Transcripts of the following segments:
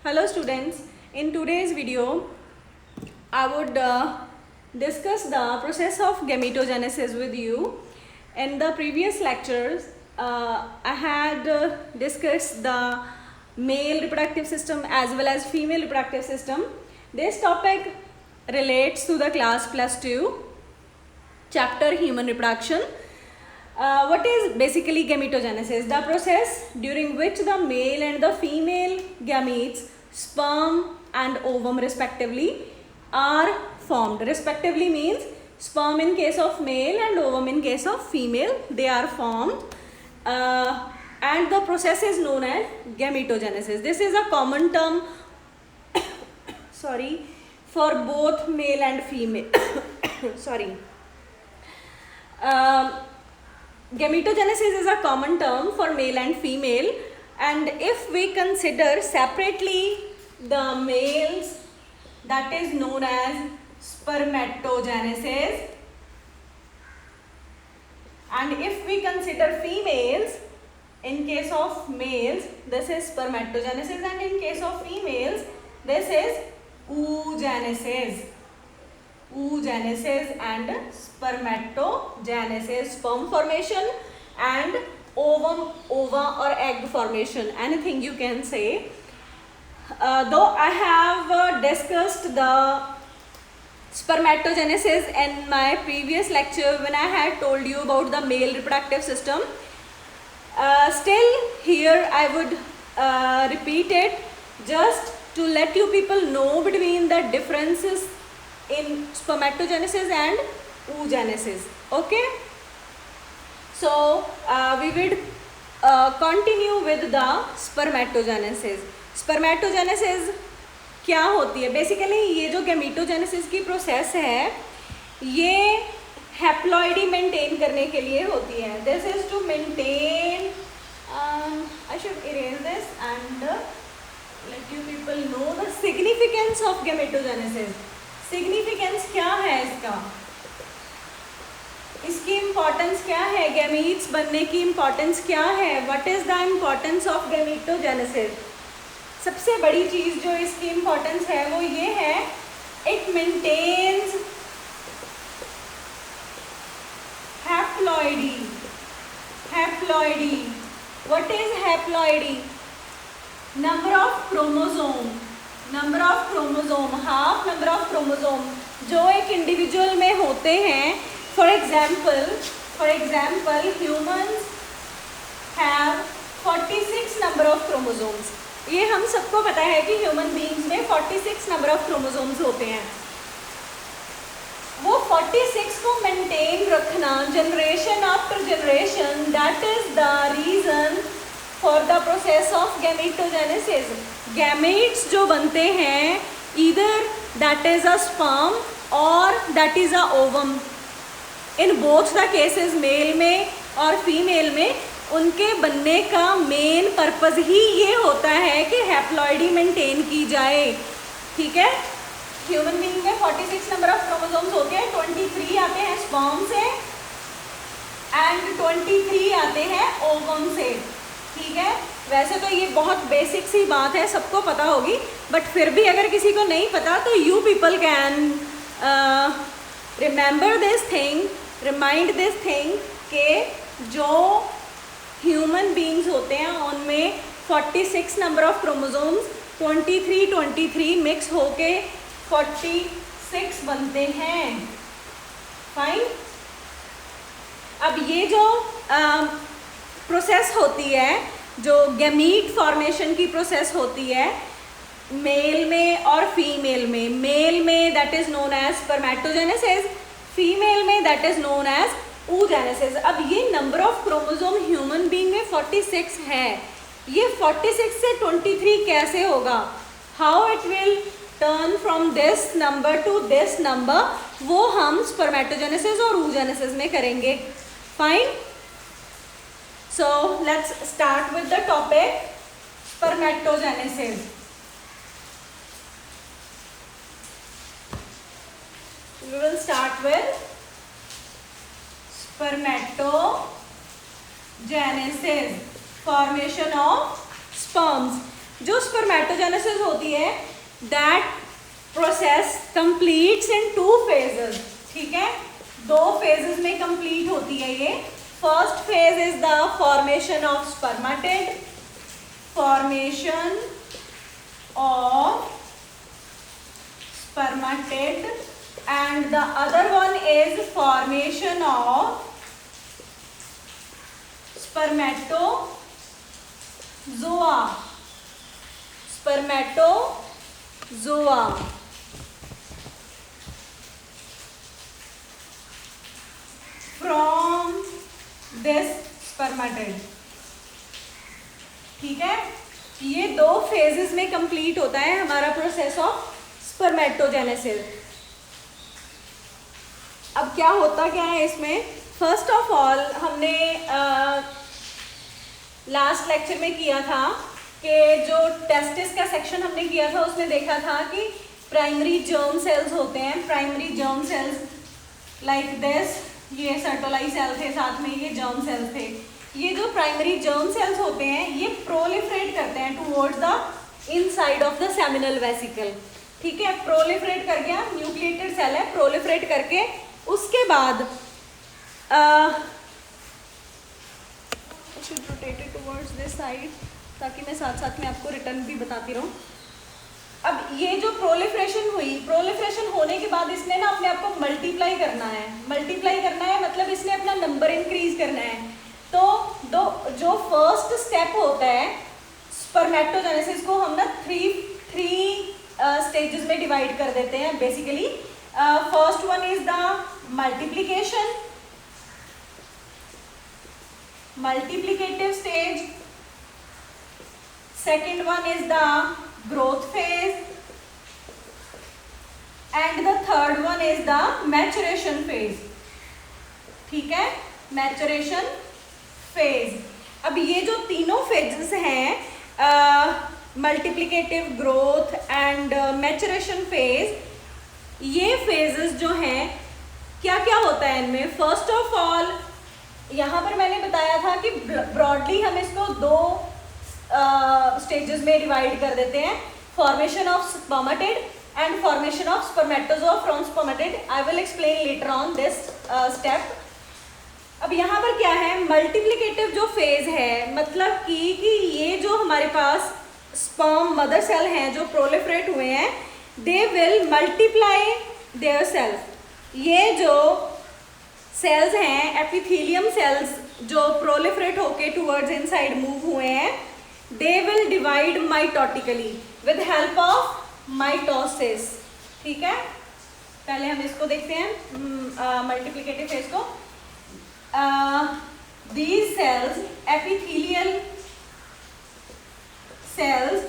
Hello students, in today's video I would discuss the process of gametogenesis with you. In the previous lectures I had discussed the male reproductive system as well as female reproductive system. This topic relates to the class +2 chapter human reproduction. What is basically gametogenesis? The process during which the male and the female gametes, sperm and ovum respectively, are formed. Respectively means sperm in case of male and ovum in case of female, they are formed. And the process is known as gametogenesis. This is a common term sorry, for both male and female. Sorry. Gametogenesis is a common term for male and female, and if we consider separately the males, that is known as spermatogenesis, and if we consider females, in case of males this is spermatogenesis and in case of females this is oogenesis. Oogenesis and spermatogenesis, sperm formation, and ovum, ova or egg formation, anything you can say. Though I have discussed the spermatogenesis in my previous lecture when I had told you about the male reproductive system, still here I would repeat it just to let you people know between the differences in spermatogenesis and oogenesis. Okay, so we will continue with the spermatogenesis. Spermatogenesis क्या होती है? Basically ये जो gametogenesis की process है ये हैप्लॉइडी maintain करने के लिए होती है. This is to maintain, I should erase this and let you people know the significance of gametogenesis. Significance क्या है इसका, इसकी इम्पोर्टेंस क्या है, गैमीट्स बनने की इम्पोर्टेंस क्या है, what is the importance of gametogenesis. सबसे बड़ी चीज जो इसकी इम्पोर्टेंस है वो ये है, it maintains haploidy. Haploidy, what is haploidy? Number of chromosome. Number of chromosome, half number of chromosome जो एक इंडिविजुअल में होते हैं. For example humans have 46 number of chromosomes. ये हम सबको पता है कि ह्यूमन बीइंग्स में 46 नंबर ऑफ क्रोमोसोम्स होते हैं. वो 46 को मेंटेन रखना generation after generation, that is the reason for the process of gametogenesis. Gametes जो बनते हैं either that is a sperm और that is a ovum. In both the cases, male में और फीमेल में, उनके बनने का मेन पर्पस ही ये होता है कि हैप्लॉइडी मेंटेन की जाए. ठीक है, ह्यूमन बीइंग में 46 नंबर ऑफ क्रोमोसोम्स होते हैं. 23 आते हैं स्पर्म से एंड 23 आते हैं ओवम से. ठीक है, वैसे तो ये बहुत बेसिक सी बात है, सबको पता होगी, बट फिर भी अगर किसी को नहीं पता तो you people can remember this thing, remind this thing कि जो ह्यूमन बीइंग्स होते हैं उनमें 46 नंबर ऑफ क्रोमोसोम्स 23 मिक्स होके 46 बनते हैं. फाइन. अब ये जो प्रोसेस होती है, जो गैमीट फॉर्मेशन की प्रोसेस होती है मेल में और फीमेल में. मेल में that is known as spermatogenesis, female में that is known as oogenesis. अब ये number of chromosome human being में 46 है. ये 46 से 23 कैसे होगा, how it will turn from this number to this number, वो हम स्पर्मेटोजेनेसिस और oogenesis में करेंगे. Fine. So let's start with the topic spermatogenesis. We will start with spermatogenesis, formation of sperms. जो स्पर्मेटोजेनेसिस होती है that process completes in 2 phases, ठीक है, 2 phases में कंप्लीट होती है ये। First phase is the formation of spermatid, formation of spermatid, and the other one is formation of spermatozoa, spermatozoa। From this spermatid, ठीक है, ये 2 phases में कंप्लीट होता है हमारा प्रोसेस ऑफ स्पर्मेटोजेनेसिस। अब क्या होता क्या है इसमें, फर्स्ट ऑफ ऑल हमने लास्ट लेक्चर में किया था कि जो टेस्टिस का सेक्शन हमने किया था उसमें देखा था कि प्राइमरी जर्म सेल्स होते हैं, primary germ cells like this, ये सर्टोलाई सेल थे, साथ में ये जर्म सेल्स थे। ये जो प्राइमरी जर्म सेल्स होते हैं ये प्रोलिफरेट करते हैं towards the inside of the seminal vesicle, ठीक है, प्रोलिफरेट कर गया, न्यूक्लिएटेड सेल है, प्रोलिफरेट करके उसके बाद रोटेटेड टुवर्ड्स दिस साइड, ताकि मैं साथ साथ में आपको रिटर्न भी बताती रहूं। अब ये जो प्रोलिफरेशन हुई, प्रोलिफरेशन होने के बाद इसने ना अपने आप को मल्टीप्लाई करना है, मल्टीप्लाई करना है मतलब इसने अपना नंबर इंक्रीज करना है। तो जो फर्स्ट स्टेप होता है स्पर्मेटोजेनेसिस को हम ना थ्री स्टेजेस में डिवाइड कर देते हैं basically. First one is the multiplication, multiplicative stage, second one is the growth phase, and the third one is the maturation phase, ठीक है, मैचुरेशन फेज। अब ये जो तीनों फेजेस हैं multiplicative, growth and maturation phase, ये फेजेस जो हैं क्या क्या होता है इनमें। फर्स्ट ऑफ ऑल यहाँ पर मैंने बताया था कि ब्रॉडली हम इसको 2 स्टेजेस में डिवाइड कर देते हैं, formation of spermatid and formation of spermatozoa from spermatid. I will explain later on this step. अब यहाँ पर क्या है, मल्टीप्लिकेटिव जो फेज है मतलब कि ये जो हमारे पास स्पर्म मदर सेल हैं जो प्रोलिफरेट हुए हैं, they will multiply their self. ये जो सेल्स हैं एपिथेलियम सेल्स जो प्रोलिफरेट होके टुवर्ड्स इनसाइड मूव हुए हैं, they will divide mitotically with help of mitosis, ठीक है। पहले हम इसको देखते हैं मल्टीप्लिकेटिव फेज को। These cells, epithelial cells,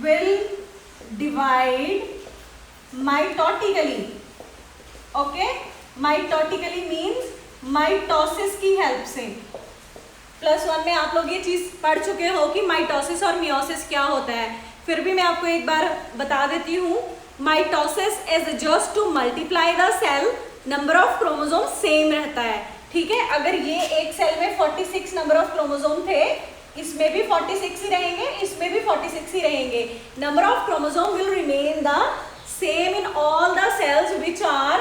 will divide mitotically. Okay, mitotically means mitosis की हेल्प से। +1 में आप लोग ये चीज पढ़ चुके हो कि माइटोसिस और मियोसिस क्या होता है, फिर भी मैं आपको एक बार बता देती हूँ। Mitosis is just to multiply the cell, number of chromosome same रहता है, ठीक है। अगर ये एक सेल में 46 नंबर ऑफ क्रोमोसोम थे, इसमें भी 46 ही रहेंगे, इसमें भी 46 ही रहेंगे। Number of chromosome will remain the same in all the cells which are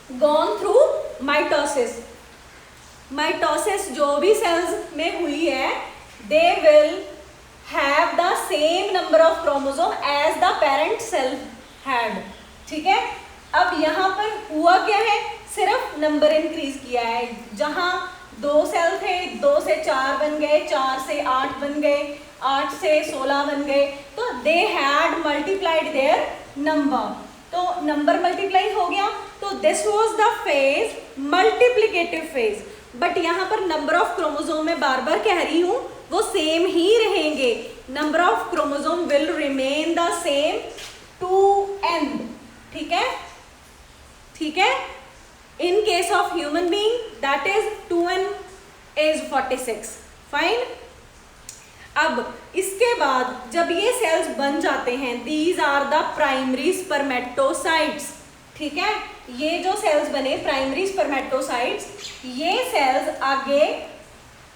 gone through mitosis. Mitosis जो भी सेल्स में हुई है, they will have the same number of chromosome as the parent cell had, ठीक है। अब यहाँ पर हुआ क्या है, सिर्फ नंबर इंक्रीज किया है। जहां 2 सेल थे, 2 से 4 बन गए, 4 से 8 बन गए, 8 से 16 बन गए, तो they had multiplied their number, तो नंबर मल्टीप्लाई हो गया। तो this was the phase multiplicative phase. But यहाँ पर नंबर ऑफ क्रोमोसोम में बार बार कह रही हूँ वो सेम ही रहेंगे, number of chromosome will remain the same 2n, ठीक है, ठीक है। In case of human being, that is 2n is 46, fine। अब इसके बाद जब ये सेल्स बन जाते हैं, these are the primary spermatocytes, ठीक है। ये जो सेल्स बने प्राइमरी स्पर्मेटोसाइट्स, ये सेल्स आगे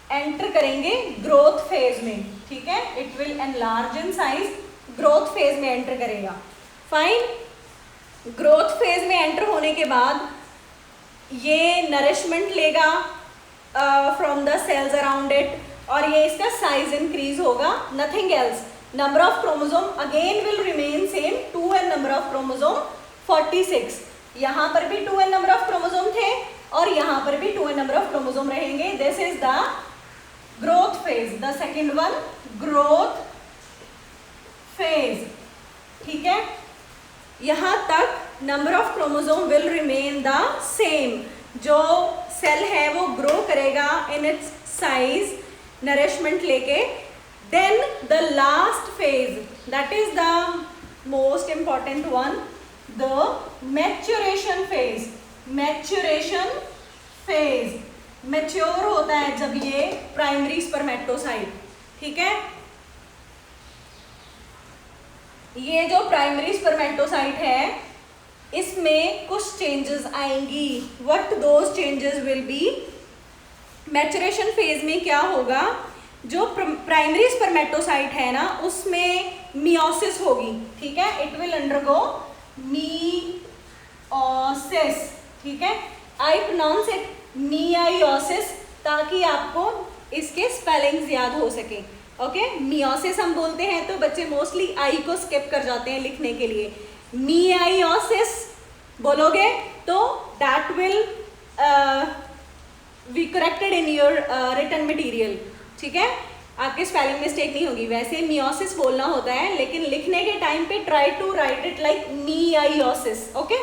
एंटर करेंगे ग्रोथ फेज में। ठीक है, it will enlarge in size, growth phase में एंटर करेगा। फाइन, ग्रोथ फेज में एंटर होने के बाद ये नरिशमेंट लेगा from the cells around it, और ये इसका साइज इंक्रीज होगा, nothing else. Number of chromosome again will remain same, 2n number of chromosome 46। यहाँ पर भी 2n नंबर ऑफ क्रोमोसोम थे और यहाँ पर भी 2n नंबर ऑफ क्रोमोसोम रहेंगे। This is the growth phase, the second one, growth phase. ठीक है, यहाँ तक number of chromosome will remain the same. जो सेल है वो ग्रो करेगा इन इट्स साइज, नरिशमेंट लेके। Then the last phase, that is the most important one, the maturation phase. Maturation phase mature होता है जब ये प्राइमरी स्पर्मेटोसाइट, ठीक है, ये जो प्राइमरी स्पर्मेटोसाइट है इसमें कुछ चेंजेस आएंगी। What those changes will be? Maturation phase में क्या होगा, जो प्राइमरी स्पर्मेटोसाइट है ना उसमें मियोसिस होगी, ठीक है, इट विल अंडरगो मियोसिस, ठीक है। आई प्रोनाउंस इट मियोसिस ताकि आपको इसके स्पेलिंग्स याद हो सके। ओके, मियोसिस हम बोलते हैं तो बच्चे मोस्टली आई को स्किप कर जाते हैं लिखने के लिए। मियोसिस बोलोगे तो that will be corrected in your written material, ठीक है, आपके स्पेलिंग मिस्टेक नहीं होगी। वैसे मियोसिस बोलना होता है लेकिन लिखने के टाइम पे try to write it like meiosis. Okay,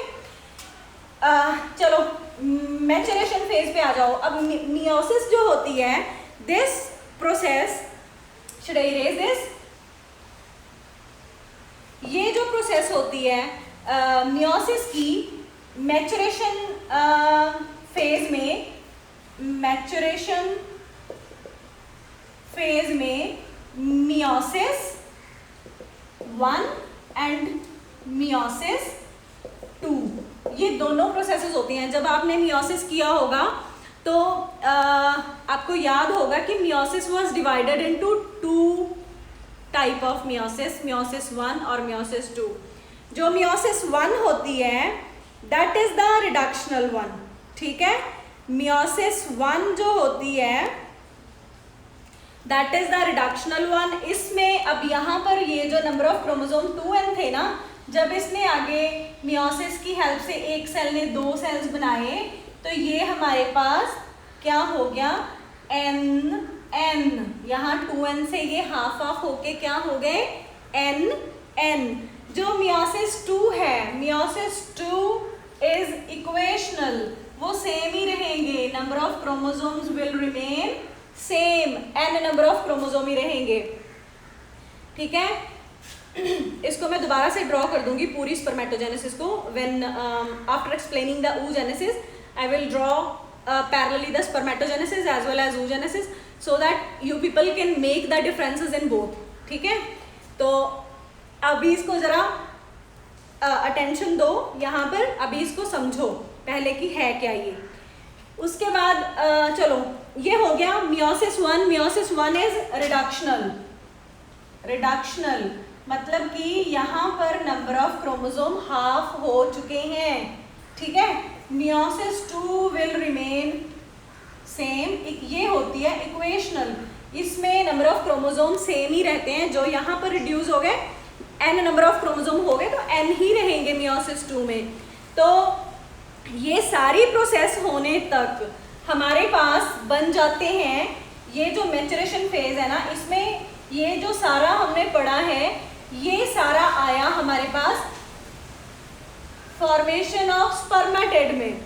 चलो मैच्योरेशन फेज पे आ जाओ। अब मियोसिस जो होती है, this process, should I erase this? ये जो प्रोसेस होती है मियोसिस की, मैच्योरेशन फेज में, मैच्योरेशन फेज में मियोसिस 1 एंड मियोसिस 2, ये दोनों प्रोसेसेस होती हैं। जब आपने मियोसिस किया होगा तो आपको याद होगा कि meiosis was divided into 2 type of meiosis, meiosis 1 और मियोसिस 2। जो मियोसिस 1 होती है that is the reductional one, ठीक है। मियोसिस 1 जो होती है that is the reductional one. इसमें अब यहाँ पर ये जो नंबर ऑफ क्रोमोसोम 2n थे ना, जब इसने आगे मियोसिस की हेल्प से एक सेल ने 2 सेल्स बनाए तो ये हमारे पास क्या हो गया, n। यहाँ 2n से ये हाफ ऑफ होके क्या हो गए, n। जो मियोसिस 2 है, मियोसिस 2 इज इक्वेशनल, वो सेम ही रहेंगे, number of chromosomes will remain same, n number of chromosome ही रहेंगे, ठीक है। इसको मैं दोबारा से ड्रॉ कर दूंगी पूरी स्पर्मेटोजेनेसिस को। When after explaining the oogenesis I will draw parallelly the spermatogenesis as well as oogenesis so that you people can make the differences in both, ठीक है। तो अभी इसको जरा अटेंशन दो यहाँ पर, अभी इसको समझो पहले कि है क्या ये। उसके बाद चलो ये हो गया मियोसिस 1। मियोसिस 1 इज रिडक्शनल मतलब कि यहाँ पर नंबर ऑफ क्रोमोसोम हाफ हो चुके हैं, ठीक है। मियोसिस 2 विल रिमेन सेम, ये होती है इक्वेशनल, इसमें नंबर ऑफ क्रोमोसोम सेम ही रहते हैं। जो यहाँ पर रिड्यूस हो गए, n नंबर ऑफ क्रोमोसोम हो गए तो n ही रहेंगे मियोसिस 2 में। तो ये सारी प्रोसेस होने तक हमारे पास बन जाते हैं, ये जो मैच्योरेशन फेज है ना, इसमें ये जो सारा हमने पढ़ा है ये सारा आया हमारे पास फॉर्मेशन ऑफ स्पर्मेटेड में,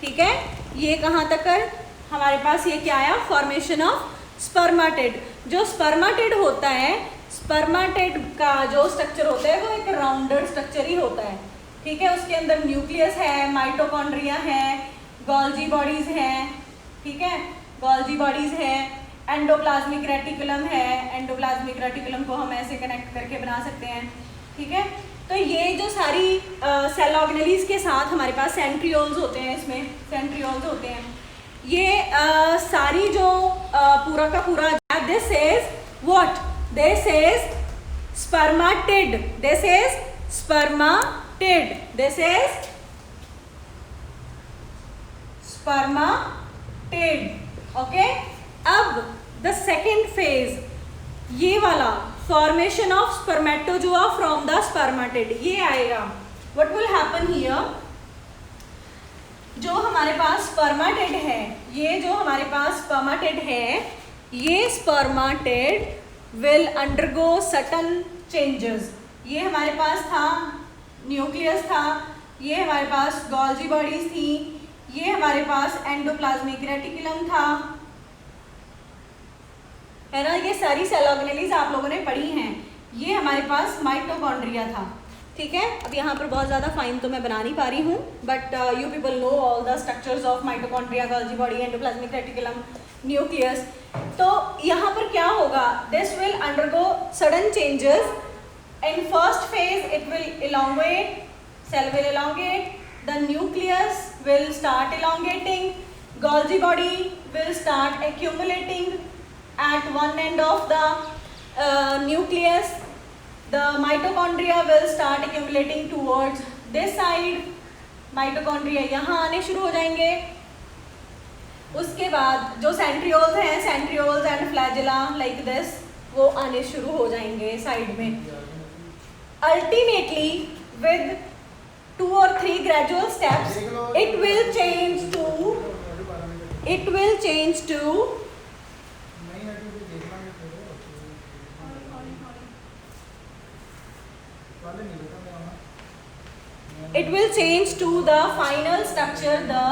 ठीक है। ये कहाँ तक कर हमारे पास ये क्या आया, फॉर्मेशन ऑफ स्पर्मेटेड। जो स्पर्मेटेड होता है, स्पर्मेटेड का जो स्ट्रक्चर होता है वो एक राउंडेड स्ट्रक्चर ही होता है, ठीक है। उसके अंदर न्यूक्लियस है, माइटोकॉन्ड्रिया है, गोल्जी बॉडीज हैं, ठीक है, गोल्जी बॉडीज है, एंडोप्लाज्मिक रेटिकुलम है। एंडोप्लाज्मिक रेटिकुलम को हम ऐसे कनेक्ट करके बना सकते हैं, ठीक है। तो ये जो सारी सेल ऑर्गेनेलीज के साथ हमारे पास सेंट्रियोल्स होते हैं, इसमें सेंट्रियोल्स होते हैं। ये सारी जो पूरा का पूरा, this is what, This is spermatid. This is spermatid. This is spermatid. Okay. अब the second phase, ये वाला formation of spermatozoa from the spermatid, ये आएगा. What will happen here? जो हमारे पास स्पर्माटिड है, ये जो हमारे पास स्पर्माटिड है, ये स्पर्माटिड विल अंडरगो सर्टन चेंजेस. ये हमारे पास था न्यूक्लियस था, ये हमारे पास गोल्जी बॉडीज थी, ये हमारे पास एंडोप्लाज्मिक रेटिकुलम था, है ना. ये सारी सेल ऑर्गेनेलीज आप लोगों ने पढ़ी हैं. ये हमारे पास माइटोकॉन्ड्रिया था. ठीक है. अब यहाँ पर बहुत ज़्यादा फाइन तो मैं बना नहीं पा रही हूँ, but you people know all the structures of mitochondria, Golgi body, endoplasmic reticulum, nucleus. तो यहाँ पर क्या होगा? This will undergo sudden changes. In first phase it will elongate, cell will elongate, the nucleus will start elongating, Golgi body will start accumulating at one end of the nucleus. The mitochondria will start accumulating towards this side. Mitochondria यहाँ आने शुरू हो जाएंगे. उसके बाद जो centrioles हैं, centrioles and flagella like this, वो आने शुरू हो जाएंगे साइड में. Ultimately with 2 or 3 gradual steps, it will change to the final structure, the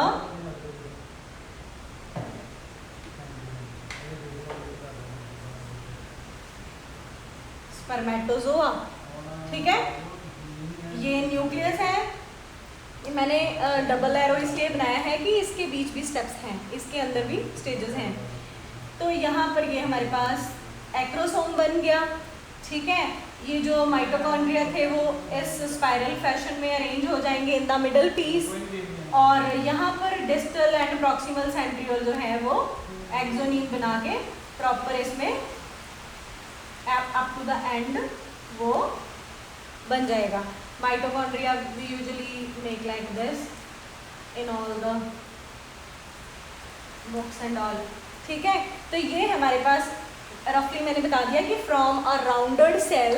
spermatozoa. ठीक है. ये न्यूक्लियस है. मैंने डबल एरो इसलिए बनाया है कि इसके बीच भी स्टेप्स हैं, इसके अंदर भी स्टेजेस हैं. तो यहाँ पर ये हमारे पास एक्रोसोम बन गया. ठीक है. ये जो माइटोकॉन्ड्रिया थे वो इस स्पाइरल फैशन में अरेंज हो जाएंगे इन द मिडल पीस, और यहाँ पर डिस्टल एंड प्रॉक्सिमल सेंट्रियोल जो है वो एक्सोनीम बना के प्रॉपर इसमें अप टू द एंड वो बन जाएगा. Mitochondria we usually make like this in all the books and all. ठीक है. तो ये हमारे पास रफली मैंने बता दिया कि from a rounded cell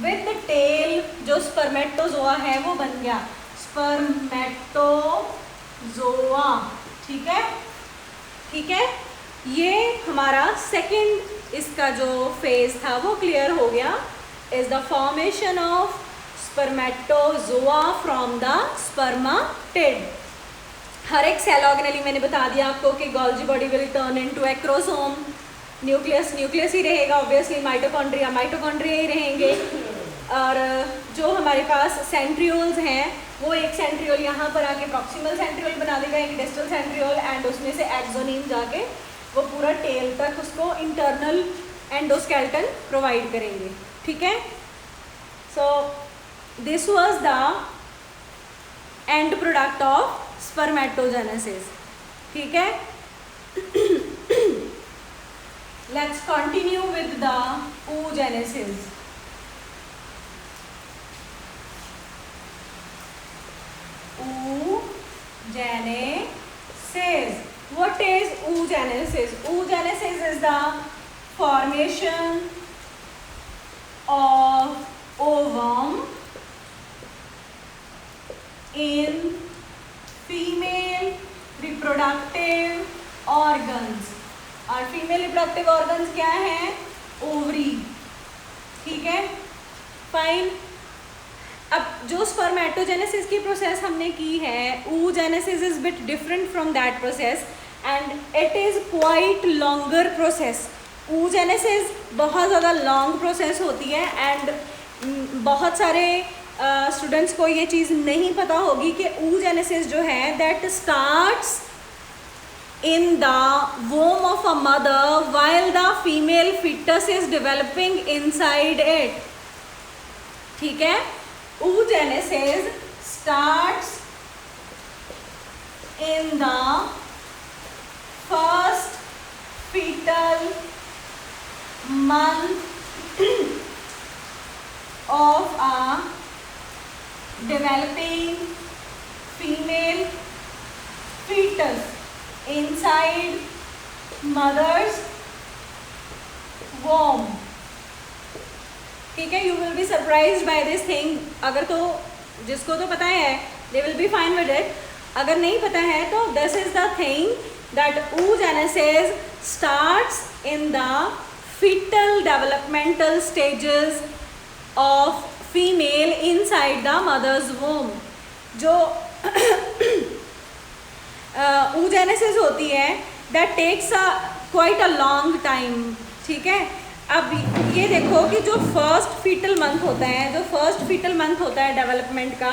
with tail जो स्पर्मेटोजोआ है वो बन गया स्पर्मेटोजोआ. ठीक है. ठीक है. ये हमारा सेकंड इसका जो फेज था वो क्लियर हो गया. Is the formation of spermatozoa from the spermatid. हर एक सेल ऑर्गेनेली मैंने बता दिया आपको कि Golgi body will turn into acrosome, nucleus nucleus ही रहेगा, ऑब्वियसली माइटोकॉन्ड्रिया माइटोकॉन्ड्रिया ही रहेंगे. और जो हमारे पास सेंट्रियोल्स हैं वो एक सेंट्रियोल यहाँ पर आके प्रॉक्सिमल सेंट्रियोल बना देगा, एक डिस्टल सेंट्रियोल, एंड उसमें से एक्सोनीम जाके वो पूरा टेल तक उसको इंटरनल एंडोस्केलेटन प्रोवाइड करेंगे. ठीक है. So this was the end product of spermatogenesis. ठीक है. Let's continue with the oogenesis. Oogenesis. What is oogenesis? Oogenesis is the formation of ovum in female reproductive organs. और female reproductive organs क्या हैं? Ovary. ठीक है. Fine. अब जो spermatogenesis की प्रोसेस हमने की है, oogenesis is bit different from that process and it is quite longer process. oogenesis बहुत ज़्यादा लॉन्ग प्रोसेस होती है एंड बहुत सारे स्टूडेंट्स को ये चीज़ नहीं पता होगी कि oogenesis जो है that starts in the womb of a mother while the female fetus is developing inside it. ठीक है. oogenesis starts in the first fetal month of a developing female fetus inside mother's womb. ठीक है, you will be surprised by this thing. अगर तो जिसको तो पता है they will be fine with it. अगर नहीं पता है तो this is the thing that oogenesis starts in the fetal developmental stages of female inside the mother's womb. जो oogenesis होती है that takes quite a long time. ठीक है, अब ये देखो कि जो फर्स्ट फीटल मंथ होता है, जो फर्स्ट फीटल मंथ होता है डेवलपमेंट का,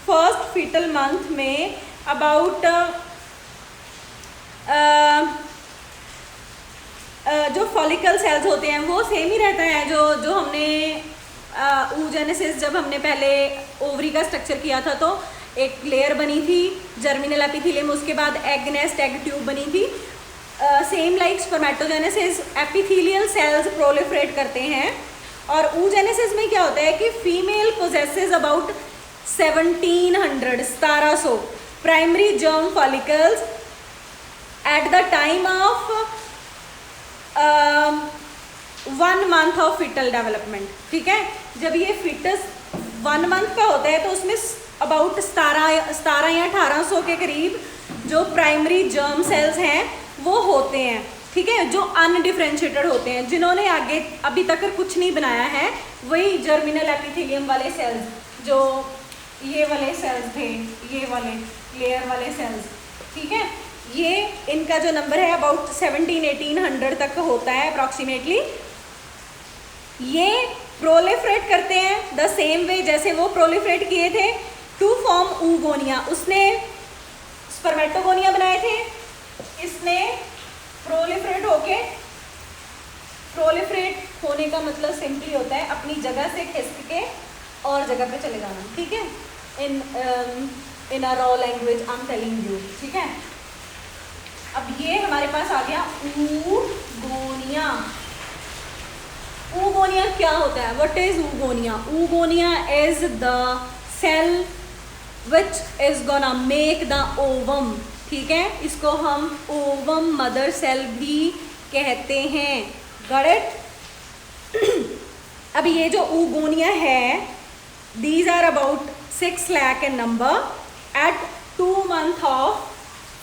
फर्स्ट फीटल मंथ में अबाउट जो फॉलिकल सेल्स होते हैं वो सेम ही रहता है जो हमने oogenesis जब हमने पहले ओवरी का स्ट्रक्चर किया था तो एक लेयर बनी थी जर्मिनल एपिथेलियम, उसके बाद एग नेस्ट एग ट्यूब बनी थी. Same like spermatogenesis epithelial cells proliferate करते हैं. और oogenesis में क्या होता है कि female possesses about 1700 primary germ follicles at the time of 1 month of foetal development. ठीक है, जब ये फीटस 1 month का होता है तो उसमें अबाउट 17 या 1800 के करीब जो प्राइमरी जर्म सेल्स हैं वो होते हैं. ठीक है, जो अनडिफ्रेंशिएटेड होते हैं, जिन्होंने आगे अभी तक कुछ नहीं बनाया है, वही जर्मिनल एपिथेलियम वाले सेल्स, जो ये वाले सेल्स थे, ये वाले लेयर वाले सेल्स. ठीक है, ये इनका जो नंबर है अबाउट 1700-1800 तक होता है अप्रॉक्सीमेटली. ये प्रोलिफरेट करते हैं द सेम वे जैसे वो प्रोलिफरेट किए थे टू फॉर्म oogonia. उसने स्पर्मेटोगोनिया बनाए थे, इसने प्रोलिफरेट होने का मतलब सिंपली होता है अपनी जगह से खिसक के और जगह पे चले जाना. ठीक है, in a raw language I am telling you. ठीक है, अब ये हमारे पास आ गया oogonia. oogonia क्या होता है? What is oogonia? oogonia is the cell which is gonna make the ovum. ठीक है, इसको हम ओवम मदर सेल भी कहते हैं. Got it? अब ये जो oogonia है, these are about 6 lakh in number at 2 month of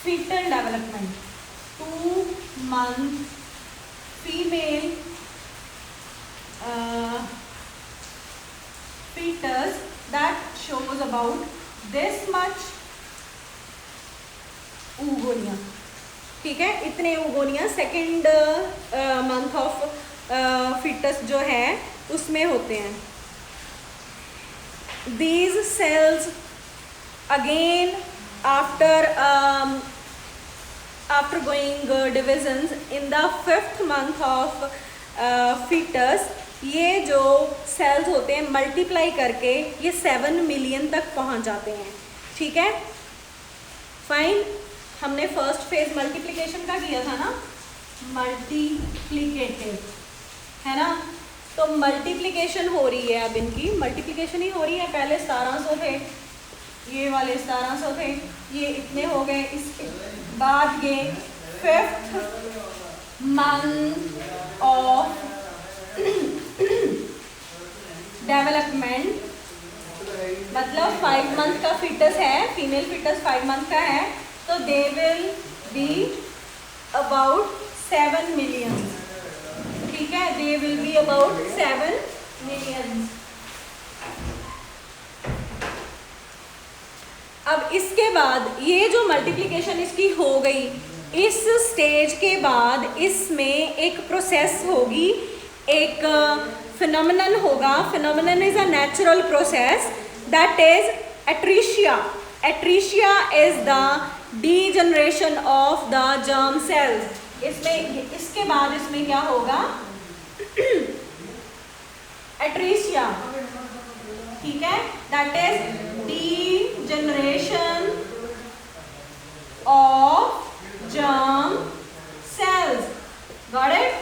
fetal development. 2 month female fetus that shows about this much oogonia. ठीक है, इतने oogonia second month of foetus जो है उसमें होते हैं. These cells again after going divisions in the 5th month of fetus, ये जो सेल्स होते हैं मल्टीप्लाई करके ये 7 मिलियन तक पहुंच जाते हैं. ठीक है, फाइन. हमने फर्स्ट फेज मल्टीप्लिकेशन का किया था ना, मल्टीप्लिकेटिव है ना, तो मल्टीप्लिकेशन हो रही है. अब इनकी मल्टीप्लिकेशन ही हो रही है. पहले 1700 थे, ये वाले 1700 थे, ये इतने हो गए. इसके बाद ये 5th month ऑफ डेवलपमेंट, मतलब 5 मंथ का फीटस है, फीमेल फीटस 5 मंथ का है, तो they will be about 7 million. ठीक है, they will be about 7 million. अब इसके बाद ये जो मल्टीप्लिकेशन इसकी हो गई, इस स्टेज के बाद इसमें एक प्रोसेस होगी, एक फिनोमिनन होगा. Phenomenon is a natural process that is atresia. Atresia is the degeneration of the germ cells. इसमें इसके बाद इसमें क्या होगा? एट्रीशिया. ठीक है, that is degeneration of germ cells. Got it?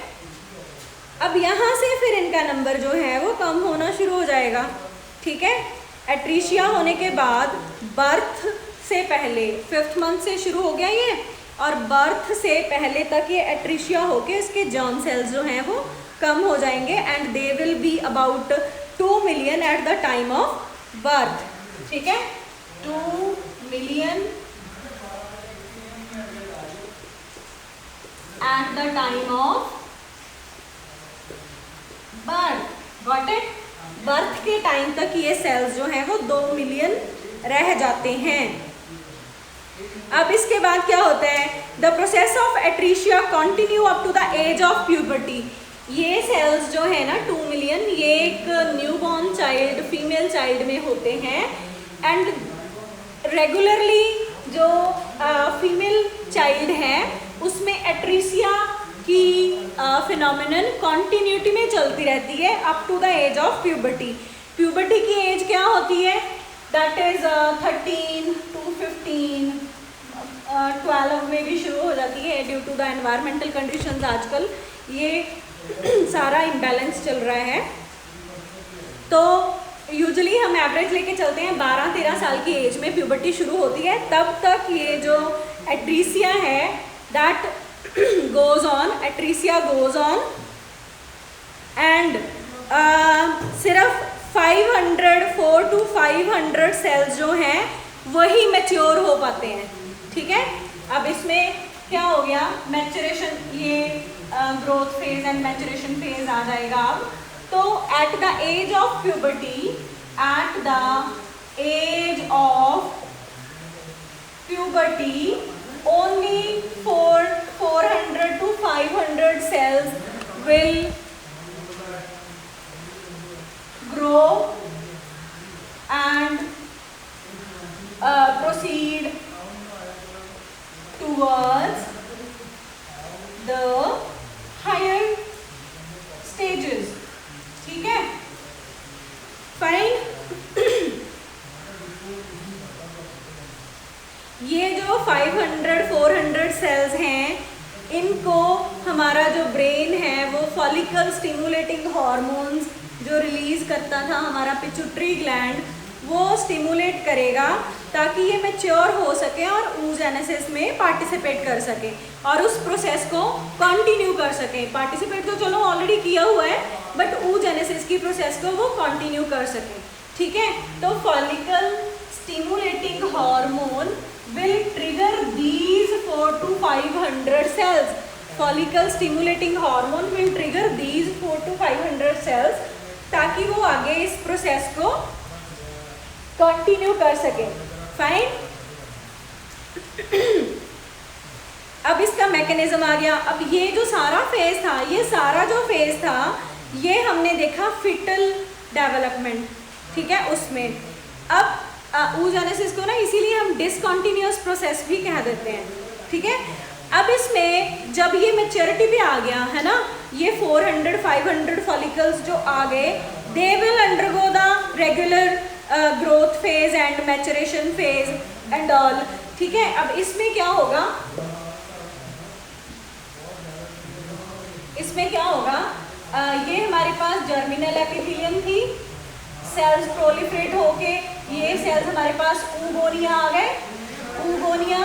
अब यहाँ से फिर इनका नंबर जो है वो कम होना शुरू हो जाएगा, ठीक है। एट्रीशिया होने के बाद बर्थ से पहले 5th मंथ से शुरू हो गया ये, और बर्थ से पहले तक ये एट्रीशिया होके इसके जर्म सेल्स जो हैं वो कम हो जाएंगे and they will be about 2 million eight the time of birth, ठीक है। 2 million eight the time of birth, got it. Birth के टाइम तक ये सेल्स जो हैं वो 2 मिलियन रह जाते हैं। अब इसके बाद क्या होता है, the process of atresia continue up to the age of puberty. ये सेल्स जो है ना 2 मिलियन, ये एक न्यूबॉर्न चाइल्ड, फीमेल चाइल्ड में होते हैं एंड रेगुलरली जो फीमेल चाइल्ड है उसमें एट्रीशिया की फिनोमिनन कॉन्टिन्यूटी में चलती रहती है up to the age of puberty. Puberty की एज क्या होती है, दैट इज 13 to 15, 12 में भी शुरू हो जाती है due to the environmental conditions. आजकल ये सारा इम्बैलेंस चल रहा है, तो यूजुअली हम एवरेज लेके चलते हैं 12-13 साल की एज में प्यूबर्टी शुरू होती है। तब तक ये जो एट्रीशिया है that goes on, एट्रीशिया goes on and सिर्फ 4 to 500 सेल्स जो हैं वही मैच्योर हो पाते हैं, ठीक है। अब इसमें क्या हो गया, मैच्योरेशन, ये growth phase and maturation phase आ जाएगा अब। तो at the age of puberty, at the age of puberty only 400 to 500 cells will grow and proceed towards the higher stages, ठीक है, फाइन। ये जो 500-400 सेल्स हैं, इनको हमारा जो ब्रेन है वो फॉलिकल स्टिमुलेटिंग हार्मोन्स जो रिलीज करता था हमारा पिट्यूटरी ग्लैंड, वो स्टिमुलेट करेगा ताकि ये मैच्योर हो सके और oogenesis में पार्टिसिपेट कर सके और उस प्रोसेस को कंटिन्यू कर सके। पार्टिसिपेट तो चलो ऑलरेडी किया हुआ है, बट oogenesis की प्रोसेस को वो कंटिन्यू कर सके, ठीक है। तो follicle stimulating hormone will trigger these 4 to 500 cells. Follicle stimulating hormone will trigger these 4 to 500 cells ताकि वो आगे इस प्रोसेस को कंटिन्यू कर सके, फाइन। अब इसका मैकेनिज्म आ गया। अब ये जो सारा फेज था, ये सारा जो फेज था ये हमने देखा फिटल डेवलपमेंट, ठीक है, उसमें। अब oogenesis को ना इसीलिए हम डिसकंटिन्यूअस प्रोसेस भी कह देते हैं, ठीक है। अब इसमें जब ये मैच्योरिटी पे आ गया है ना, ये 400-500 फॉलिकल्स जो आ गए, they will undergo the regular growth phase and maturation phase and all, ठीक है। अब इसमें क्या होगा, इसमें क्या होगा, ये हमारे पास जर्मिनल एपिथेलियम थी, सेल्स प्रोलिफरेट होके ये सेल्स हमारे पास oogonia आ गए। oogonia,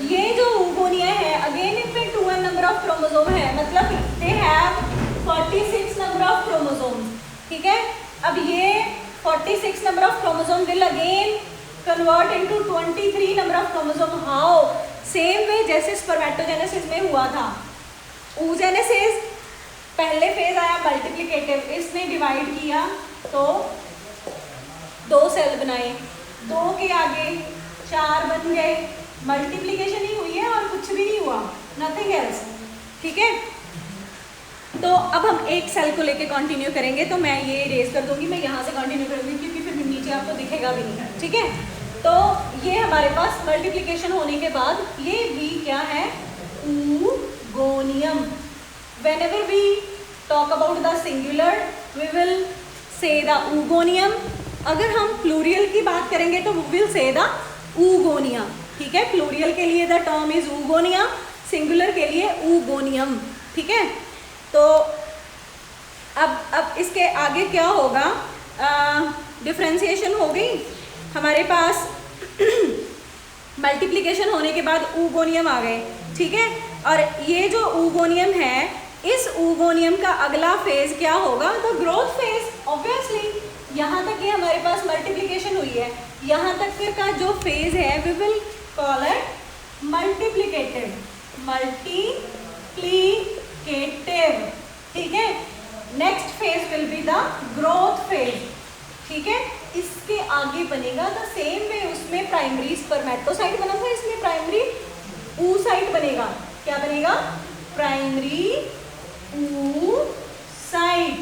ये जो oogonia है अगेन इनमें 2n नंबर ऑफ क्रोमोसोम है, मतलब they have 46 number of chromosomes, ठीक है। अब ये 46 number of chromosome will again convert into 23 number of chromosome. How, same way जैसे स्पर्मेटोजेनेसिस में हुआ था। oogenesis पहले फेज आया मल्टीप्लिकेटिव, इसने डिवाइड किया तो 2 सेल बनाए, 2 के आगे 4 बन गए, मल्टीप्लिकेशन ही हुई है और कुछ भी नहीं हुआ, नथिंग एल्स, ठीक है। तो अब हम एक सेल को लेके कंटिन्यू करेंगे, तो मैं ये इरेज कर दूंगी, मैं यहाँ से कंटिन्यू करूँगी क्योंकि फिर नीचे आपको दिखेगा भी नहीं, ठीक है। तो ये हमारे पास मल्टीप्लिकेशन होने के बाद ये भी क्या है, oogonia। whenever we talk about the singular we will say the oogonia, अगर हम प्लूरियल की बात करेंगे तो we will say the oogonia, ठीक है। प्लूरियल के लिए the term is oogonia, singular के लिए oogonium, ठीक है। तो अब इसके आगे क्या होगा, डिफ्रेंसिएशन हो गई हमारे पास। मल्टीप्लिकेशन होने के बाद ऊगोनियम आ गए, ठीक है। और ये जो ऊगोनियम है, इस ऊगोनियम का अगला फेज क्या होगा, द ग्रोथ फेज। ऑब्वियसली यहाँ तक ये हमारे पास मल्टीप्लिकेशन हुई है, यहाँ तक का जो फेज है we will call it multiplicative, multiplicative, ठीक है। Next phase will be the growth phase, ठीक है। इसके आगे बनेगा द सेम वे, उसमें प्राइमरी स्पर्मेटोसाइट बना था, इसमें प्राइमरी oocyte बनेगा। क्या बनेगा, प्राइमरी oocyte,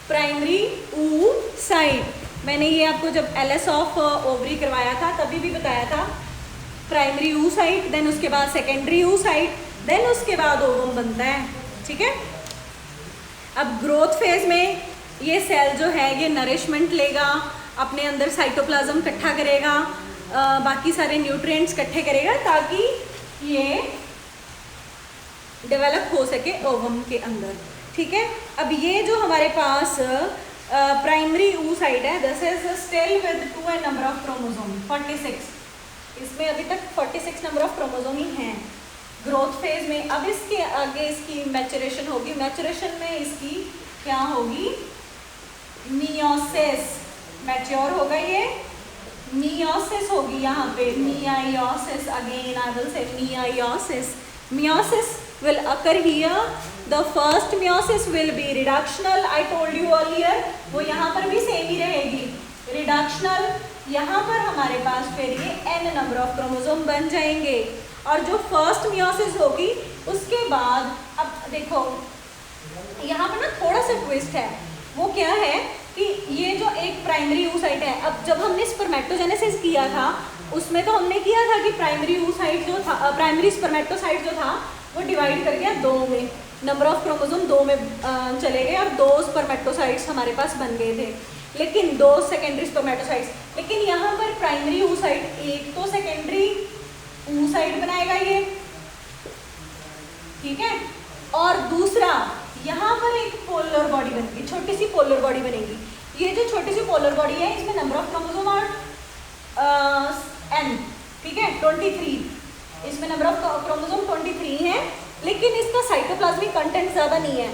प्राइमरी oocyte। मैंने ये आपको जब एलएस ऑफ ओवरी करवाया था तभी भी बताया था, प्राइमरी oocyte, देन उसके बाद सेकेंडरी oocyte, देन उसके बाद ओवम बनता है, ठीक है। अब ग्रोथ फेज में ये सेल जो है ये नरिशमेंट लेगा, अपने अंदर साइटोप्लाज्म इकट्ठा करेगा, बाकी सारे न्यूट्रिएंट्स इकट्ठे करेगा ताकि ये डेवलप हो सके ओवम के अंदर, ठीक है। अब ये जो हमारे पास प्राइमरी oocyte है, this is still with 2 number of chromosome 46, इसमें अभी तक 46 नंबर ऑफ क्रोमोसोम ही हैं ग्रोथ फेज में। अब इसके आगे इसकी मैचुरेशन होगी, मैचुरेशन में इसकी क्या होगी, मियोसिस, मैच्योर होगा ये, मियोसिस होगी यहाँ पे, मियायोसिस, again I will say meiosis. Meiosis will occur here, the first meiosis will be reductional, I told you earlier, वो यहाँ पर भी सेम ही रहेगी, रिडक्शनल। यहाँ पर हमारे पास फिर ये n नंबर ऑफ क्रोमोसोम बन जाएंगे। और जो फर्स्ट मियोसिस होगी उसके बाद, अब देखो यहाँ पर ना थोड़ा सा ट्विस्ट है, वो क्या है कि ये जो एक प्राइमरी oocyte है, अब जब हमने स्पर्मेटोजेनेसिस किया था उसमें तो हमने किया था कि प्राइमरी oocyte जो था, प्राइमरी स्पर्मेटोसाइट जो था वो डिवाइड कर गया 2 में, नंबर ऑफ क्रोमोसोम 2 में चले गए और 2 स्पर्मेटोसाइट्स हमारे पास बन गए थे, लेकिन 2 सेकेंडरी स्पर्मेटोसाइट्स। लेकिन यहाँ पर प्राइमरी oocyte एक तो सेकेंडरी oocyte बनाएगा ये, ठीक है, और दूसरा यहाँ पर एक पोलर बॉडी बनेगी, छोटी सी पोलर बॉडी बनेगी। ये जो छोटी सी पोलर बॉडी है इसमें नंबर ऑफ क्रोमोसोम और n, ठीक है, 23, इसमें नंबर ऑफ क्रोमोसोम 23 है, लेकिन इसका साइटोप्लाज्मिक कंटेंट ज़्यादा नहीं है।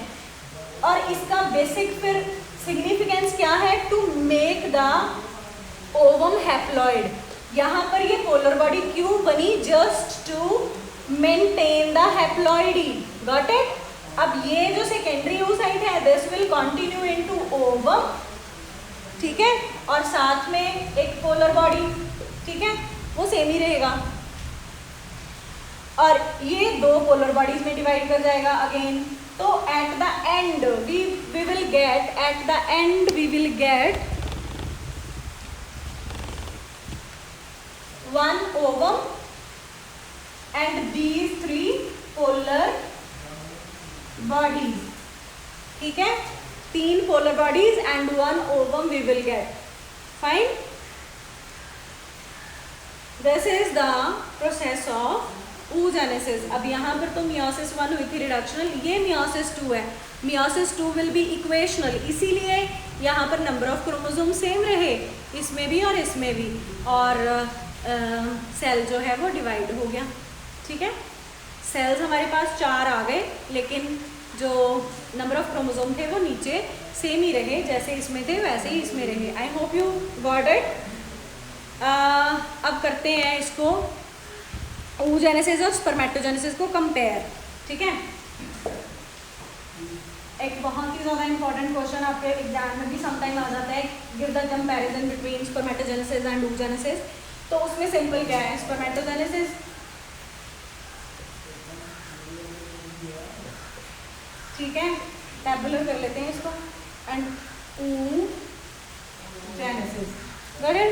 और इसका बेसिक फिर सिग्निफिकेंस क्या है, to make the ovum haploid. यहाँ पर ये पोलर बॉडी क्यों बनी, just to maintain the haploidy, got it. अब ये जो सेकेंडरी oocyte है this will continue into ovum, ठीक है, और साथ में एक पोलर बॉडी, ठीक है, वो सेम ही रहेगा। और ये 2 पोलर बॉडीज में डिवाइड कर जाएगा अगेन। तो at the end we will get, at the end we will get 1 ovum and these 3 polar bodies, ठीक है, 3 polar bodies and 1 ovum we will get, fine. This is the process of oogenesis। अब यहाँ पर तो meiosis 1 हुई थी reductional, ये meiosis 2 है, मियोसिस 2 विल बी इक्वेशनल, इसीलिए यहाँ पर नंबर ऑफ क्रोमोसोम सेम रहे, इसमें भी और इसमें भी, और सेल जो है वो डिवाइड हो गया, ठीक है। सेल्स हमारे पास 4 आ गए, लेकिन जो नंबर ऑफ क्रोमोसोम थे वो नीचे सेम ही रहे, जैसे इसमें थे वैसे ही इसमें रहे। I hope you got it. अब करते हैं इसको oogenesis और स्पर्मेटोजेनेसिस को कंपेयर, ठीक है। एक बहुत ही ज़्यादा इंपॉर्टेंट क्वेश्चन आपके एग्जाम में भी समटाइम आ जाता है, give the comparison between spermatogenesis and oogenesis। तो उसमें सिंपल क्या है, स्पर्मेटोजेनेसिस, ठीक है, टैबुलर कर लेते हैं इसको, and oogenesis, got it.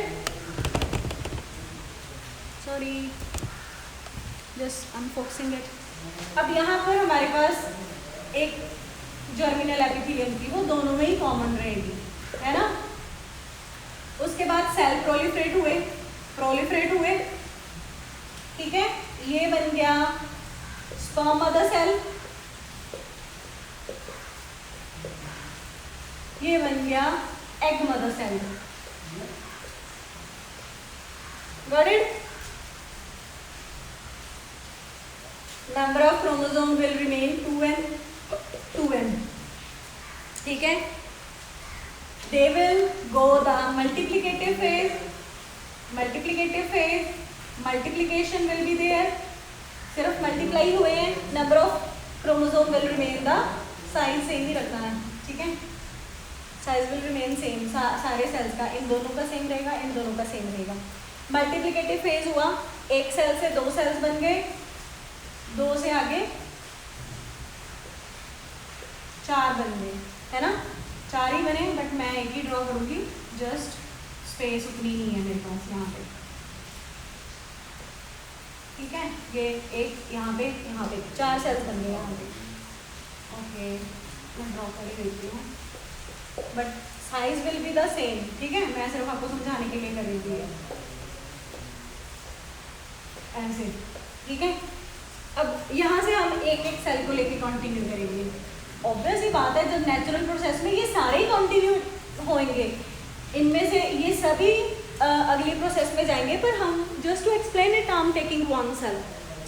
Sorry, just unfocusing it. अब यहाँ पर हमारे पास एक जर्मिनल एपिथेलियम थी, वो दोनों में ही कॉमन रहेगी, है ना। उसके बाद सेल प्रोलिफरेट हुए, ठीक है, ये बन गया स्पर्म मदर सेल, ये बन गया egg mother cell. Got it? Number of chromosome will remain 2n। ठीक है, they will go the multiplicative phase, multiplication will be there, सिर्फ मल्टीप्लाई हुए हैं, number of chromosome will remain the size same ही रखना है। ठीक है, साइज विल रिमेन सेम, सारे सेल्स का, इन दोनों का सेम रहेगा, इन दोनों का सेम रहेगा। मल्टीप्लिकेटिव फेज हुआ, एक सेल से 2 सेल्स बन गए, 2 से आगे 4 बन गए, है ना, 4 ही बने, बट मैं एक ही ड्रॉ करूंगी, जस्ट स्पेस उतनी नहीं है मेरे पास यहाँ पे। ठीक है, ये एक यहाँ पे 4 सेल्स बन गए यहाँ पे। ओके, मैं ड्रॉ कर ही देती हूँ, but size will be the same. ठीक है, मैं सिर्फ आपको समझाने के लिए कर रही थी ऐसे। ठीक है, अब यहाँ से हम एक एक सेल को लेके कंटिन्यू करेंगे। ऑब्वियस ही बात है, जब नेचुरल प्रोसेस में ये सारे ही कंटिन्यू होंगे, इनमें से ये सभी अगली प्रोसेस में जाएंगे, पर हम just to explain it I am taking 1 cell.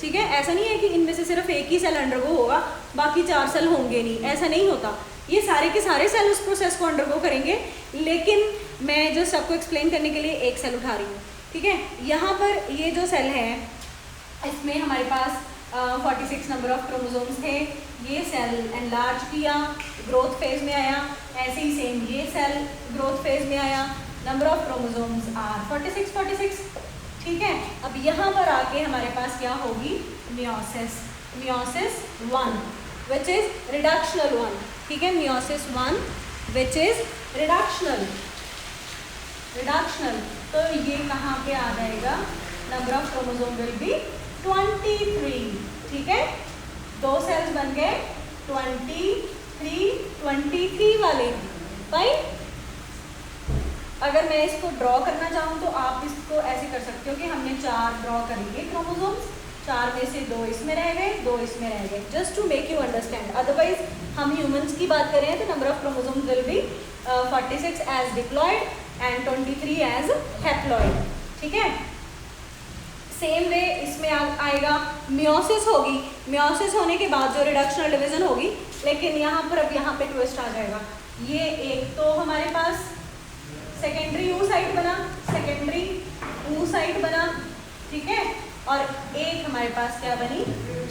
ठीक है, ऐसा नहीं है कि इनमें से सिर्फ एक ही सेल अंडरगो होगा, बाकी 4 सेल होंगे नहीं, ऐसा नहीं होता। ये सारे के सारे सेल उस प्रोसेस को अंडरगो करेंगे, लेकिन मैं जस्ट आपको एक्सप्लेन करने के लिए एक सेल उठा रही हूँ। ठीक है, यहाँ पर ये जो सेल है, इसमें हमारे पास 46 नंबर ऑफ क्रोमोसोम्स थे। ये सेल एनलार्ज किया, ग्रोथ फेज में आया, ऐसे ही सेम ये सेल ग्रोथ फेज में आया, नंबर ऑफ क्रोमोसोम्स आर 46। ठीक है, अब यहाँ पर आके हमारे पास क्या होगी, मियोसिस 1 विच इज रिडक्शनल 1। ठीक है, मियोसिस 1 विच इज रिडक्शनल। तो ये कहाँ पे आ जाएगा, number of chromosome will be 23। ठीक है, 2 सेल्स बन गए 23 वाले। फाइन, अगर मैं इसको ड्रॉ करना चाहूँ तो आप इसको ऐसे कर सकते हो कि हमने 4 ड्रॉ कर लिए क्रोमोसोम्स, 4 में से 2 इसमें रह गए, 2 इसमें रह गए, just to make you understand. Otherwise हम ह्यूमंस की बात कर रहे हैं तो number of chromosomes will be 46 as diploid and 23 as haploid. ठीक है, सेम वे इसमें आएगा, मियोसिस होगी, मियोसिस होने के बाद जो रिडक्शनल डिवीजन होगी, लेकिन यहाँ पर अब यहाँ पे ट्विस्ट आ जाएगा। ये एक तो हमारे पास सेकेंडरी ऊ साइट बना, ठीक है, और एक हमारे पास क्या बनी,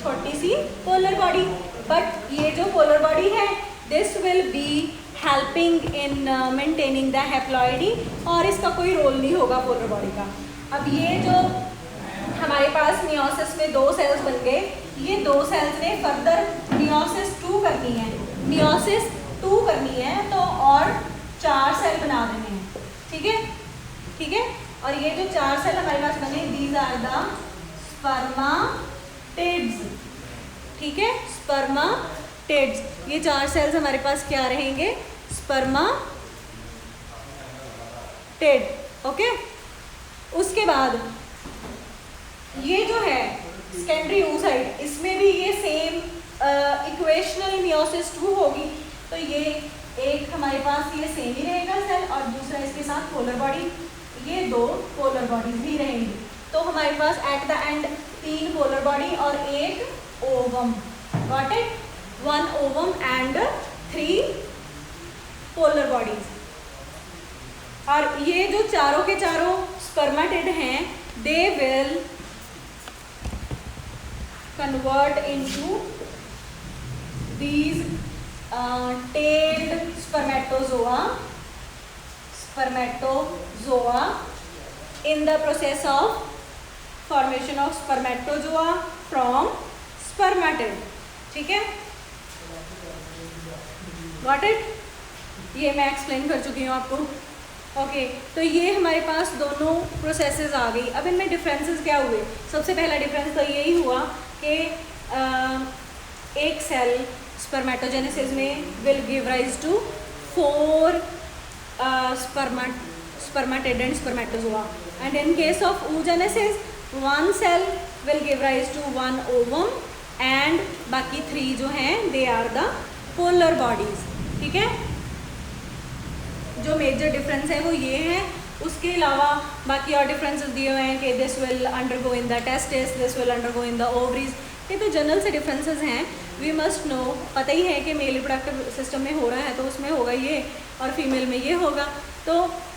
छोटी सी पोलर बॉडी। बट ये जो पोलर बॉडी है, this will be helping in maintaining the haploidy, और इसका कोई रोल नहीं होगा पोलर बॉडी का। अब ये जो हमारे पास मियोसिस में 2 सेल्स बन गए, ये 2 सेल्स ने फर्दर मियोसिस 2 करनी है, तो और 4 सेल बना देने हैं। ठीक है, और ये जो 4 सेल हमारे पास बने, दीज आर द स्पर्माटिड्स। ठीक है, स्पर्माटिड्स, ये 4 सेल्स हमारे पास क्या रहेंगे, स्पर्माटिड। ओके, उसके बाद ये जो है सेकेंडरी oocyte, इसमें भी ये सेम इक्वेशनल मियोसिस 2 होगी, तो ये एक हमारे पास ये सेम ही रहेगा सेल, और दूसरा इसके साथ पोलर बॉडी, ये 2 पोलर बॉडीज भी रहेंगी। तो हमारे पास at the end 3 polar body और 1 ovum. Got it, 1 ovum and 3 polar bodies. और ये जो चारों के चारों स्पर्मेटिड हैं, they will convert into these tailed spermatozoa in the process of formation of spermatozoa from spermatid. ठीक है, got it? ये मैं एक्सप्लेन कर चुकी हूँ आपको। ओके, तो ये हमारे पास दोनों प्रोसेसेस आ गई। अब इनमें डिफरेंसेस क्या हुए? सबसे पहला डिफरेंस तो यही हुआ कि एक सेल स्पर्मेटोजेनेसिस में will give rise to 4 spermatid and spermatozoa, and in case of oogenesis 1 cell will give rise to 1 ovum and बाकी 3 जो हैं they are the polar bodies. ठीक है, जो मेजर डिफरेंस है वो ये है। उसके अलावा बाकी और डिफरेंसेस दिए हुए हैं कि this will undergo in the testis, this will undergo in the ovaries. ये तो जनरल से डिफरेंसेस हैं, वी मस्ट नो। पता ही है कि मेल रिप्रोडक्टिव सिस्टम में हो रहा है तो उसमें होगा ये, और फीमेल में ये होगा। तो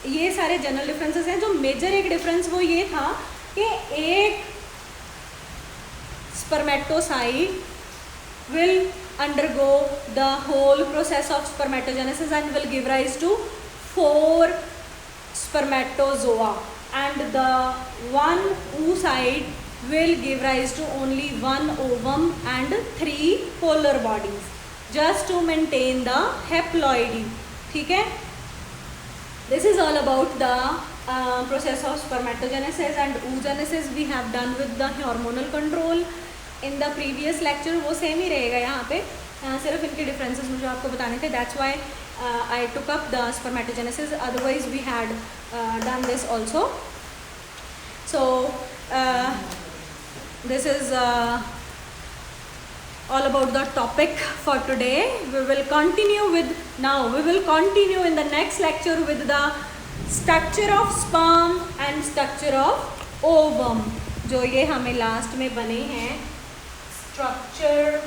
ये सारे जनरल डिफरेंसेस हैं। जो मेजर एक डिफरेंस वो ये था कि एक spermatocyte will undergo the whole process of spermatogenesis and will give rise to 4 spermatozoa, and the one oocyte will give rise to only 1 ovum and 3 polar bodies just to maintain the haploidy. ठीक है, this is all about the process of spermatogenesis and oogenesis we have done with the hormonal control in the previous lecture. वो same ही रहेगा यहाँ पे, सिर्फ इनके differences मुझे आपको बताने थे। That's why I took up the spermatogenesis, otherwise we had done this also. So this is all about the topic for today. We will continue with, now we will continue in the next lecture with the structure of sperm and structure of ovum, जो ये हमें last में बने हैं। Structure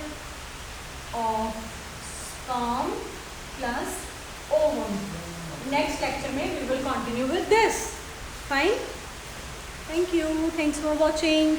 of sperm plus ovum. Next lecture में we will continue with this. Fine. Thank you. Thanks for watching.